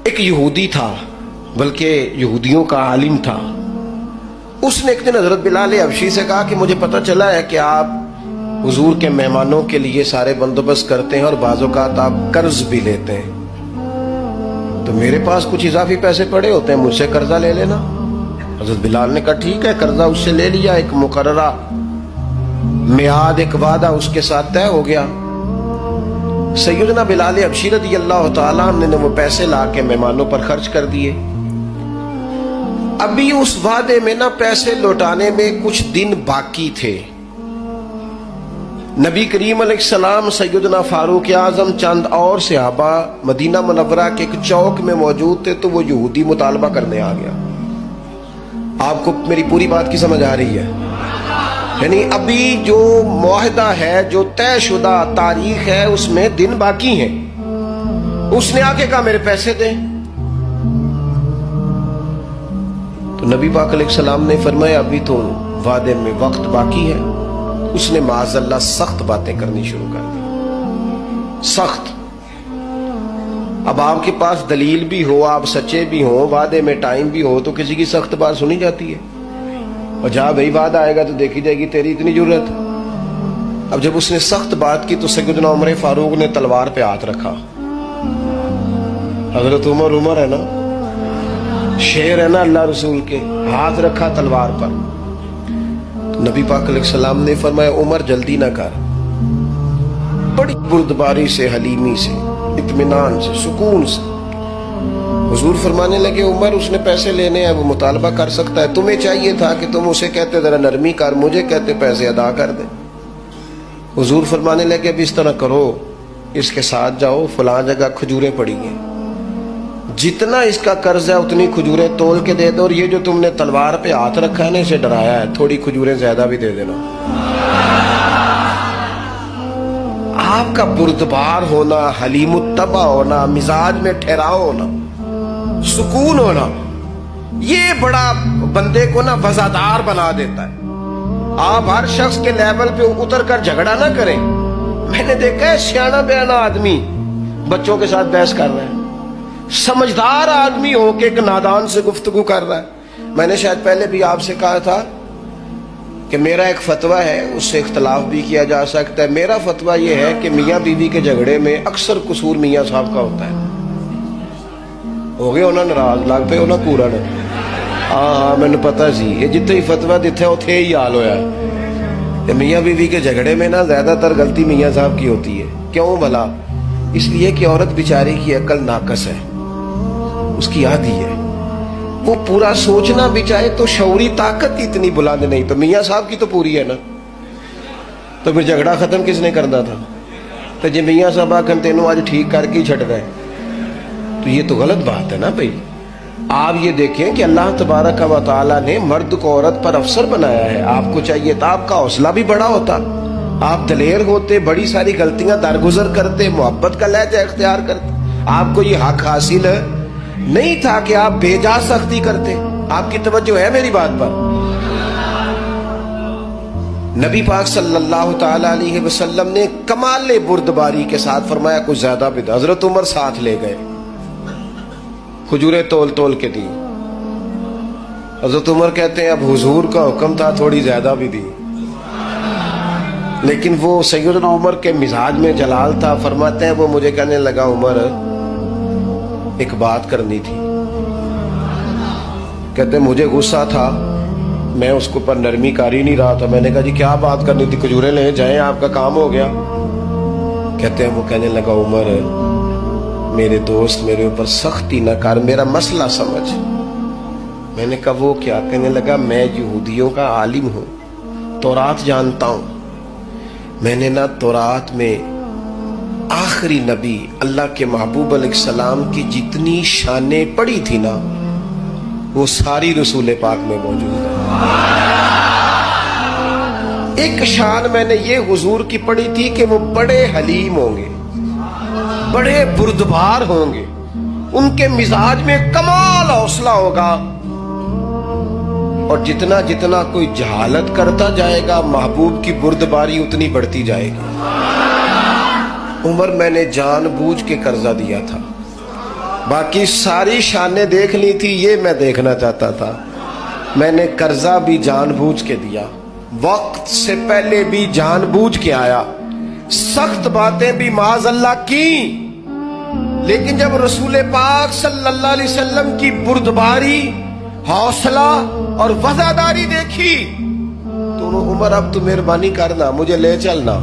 ایک یہودی تھا، بلکہ یہودیوں کا عالم تھا. اس نے ایک دن حضرت بلال حبشی سے کہا کہ مجھے پتہ چلا ہے کہ آپ حضور کے مہمانوں کے لیے سارے بندوبست کرتے ہیں اور بعض اوقات آپ قرض بھی لیتے ہیں، تو میرے پاس کچھ اضافی پیسے پڑے ہوتے ہیں، مجھ سے قرضہ لے لینا. حضرت بلال نے کہا ٹھیک ہے، قرضہ اس سے لے لیا. ایک مقررہ میعاد، ایک وعدہ اس کے ساتھ طے ہو گیا. سیدنا بلال حبشی رضی اللہ تعالیٰ عنہ نے وہ پیسے لا کے مہمانوں پر خرچ کر دیے. ابھی اس وعدے میں نا پیسے لوٹانے میں کچھ دن باقی تھے. نبی کریم علیہ السلام، سیدنا فاروق اعظم، چند اور صحابہ مدینہ منورہ کے ایک چوک میں موجود تھے، تو وہ یہودی مطالبہ کرنے آ گیا. آپ کو میری پوری بات کی سمجھ آ رہی ہے؟ یعنی ابھی جو معاہدہ ہے، جو طے شدہ تاریخ ہے، اس میں دن باقی ہیں. اس نے آ کے کہا میرے پیسے دیں. تو نبی پاک علیہ السلام نے فرمایا ابھی تو وعدے میں وقت باقی ہے. اس نے معاذ اللہ سخت باتیں کرنی شروع کر دی، سخت. اب آپ کے پاس دلیل بھی ہو، آپ سچے بھی ہوں، وعدے میں ٹائم بھی ہو، تو کسی کی سخت بات سنی جاتی ہے. اور جہاں بھائی وعدہ آئے گا تو دیکھی جائے گی تیری اتنی ضرورت. اب جب اس نے سخت بات کی تو سیدنا عمر فاروق نے تلوار پہ ہاتھ رکھا. حضرت عمر ہے نا، شیر ہے نا اللہ رسول کے، ہاتھ رکھا تلوار پر. نبی پاک علیہ السلام نے فرمایا عمر جلدی نہ کر. بڑی بردباری سے، حلیمی سے، اطمینان سے، سکون سے. حضور فرمانے لگے عمر اس نے پیسے لینے ہیں، وہ مطالبہ کر سکتا ہے، تمہیں چاہیے تھا کہ تم اسے کہتے ذرا نرمی کر، مجھے کہتے پیسے ادا کر دے. حضور فرمانے لگے اب اس طرح کرو، اس کے ساتھ جاؤ، فلاں جگہ کھجوریں پڑی ہیں، جتنا اس کا قرض ہے اتنی کھجوریں تول کے دے دو، اور یہ جو تم نے تلوار پہ ہاتھ رکھا ہے نا، اسے ڈرایا ہے، تھوڑی کھجوریں زیادہ بھی دے دینا. آپ کا بردبار ہونا، حلیم الطبع ہونا، مزاج میں ٹھہراؤ ہونا، سکون ہونا، یہ بڑا بندے کو نا وفادار بنا دیتا ہے. آپ ہر شخص کے لیول پہ اتر کر جھگڑا نہ کریں. میں نے دیکھا ہے سیانا بیانا آدمی بچوں کے ساتھ بحث کر رہے ہیں، سمجھدار آدمی ہو کے ایک نادان سے گفتگو کر رہا ہے. میں نے شاید پہلے بھی آپ سے کہا تھا کہ میرا ایک فتویٰ ہے، اس سے اختلاف بھی کیا جا سکتا ہے. میرا فتویٰ یہ ہے کہ میاں بیوی کے جھگڑے میں اکثر قصور میاں صاحب کا ہوتا ہے. ہو گئے ہونا ناراض، لگ پہ ہونا پورا نے. ہاں میں نے پتا سی یہ جتنے ہی فتویٰ دیتے ہیں اتنے ہی حال ہویا ہے. میاں بیوی کے جھگڑے میں نا زیادہ تر غلطی میاں صاحب کی ہوتی ہے. کیوں بھلا؟ اس لیے کہ عورت بیچاری کی عقل ناقص ہے، اس کی آدھی ہے، وہ پورا سوچنا بھی چاہے تو شعوری طاقت اتنی بلند نہیں. تو میاں صاحب کی تو پوری ہے نا، تو پھر جھگڑا ختم کس نے کرنا تھا؟ تو جی میاں صاحب آکن تینوں آج ٹھیک کر کے چھٹ گئے، تو یہ تو غلط بات ہے نا بھائی. آپ یہ دیکھیں کہ اللہ تبارک و تعالیٰ نے مرد کو عورت پر افسر بنایا ہے. آپ کو چاہیے تھا آپ کا حوصلہ بھی بڑا ہوتا، آپ دلیر ہوتے، بڑی ساری غلطیاں درگزر کرتے، محبت کا لہجہ اختیار کرتے. آپ کو یہ حق حاصل نہیں تھا کہ آپ بے جا سختی کرتے. آپ کی توجہ ہے میری بات پر؟ نبی پاک صلی اللہ تعالی علیہ وسلم نے کمال بردباری کے ساتھ فرمایا کچھ زیادہ بھی. حضرت عمر ساتھ لے گئے، کھجوریں تول تول کے دی. حضرت عمر کہتے ہیں اب حضور کا حکم تھا، تھوڑی زیادہ بھی دی. لیکن وہ سیدنا عمر کے مزاج میں جلال تھا. فرماتے ہیں وہ مجھے کہنے لگا عمر ایک بات کرنی تھی. کہتے مجھے غصہ تھا، میں اس کو پر نرمی کر ہی نہیں رہا تھا. میں نے کہا جی کیا بات کرنی تھی؟ کھجوریں لے جائیں، آپ کا کام ہو گیا. کہتے ہیں وہ کہنے لگا عمر میرے دوست میرے اوپر سختی نہ کر، میرا مسئلہ سمجھ. میں نے کہا وہ کیا؟ کہنے لگا میں یہودیوں کا عالم ہوں، تورات جانتا ہوں. میں نے نا تورات میں آخری نبی اللہ کے محبوب علیہ السلام کی جتنی شانیں پڑھی تھی نا، وہ ساری رسول پاک میں موجود ہے. ایک شان میں نے یہ حضور کی پڑھی تھی کہ وہ بڑے حلیم ہوں گے، بڑے بردبار ہوں گے، ان کے مزاج میں کمال حوصلہ ہوگا، اور جتنا جتنا کوئی جہالت کرتا جائے گا محبوب کی بردباری اتنی بڑھتی جائے گی. عمر میں نے جان بوجھ کے قرضہ دیا تھا، باقی ساری شانیں دیکھ لی تھی، یہ میں دیکھنا چاہتا تھا. میں نے قرضہ بھی جان بوجھ کے دیا، وقت سے پہلے بھی جان بوجھ کے آیا، سخت باتیں بھی معاذ اللہ کی، لیکن جب رسول پاک صلی اللہ علیہ وسلم کی بردباری، حوصلہ اور وفاداری دیکھی تو عمر اب تو مہربانی کرنا، مجھے لے چلنا.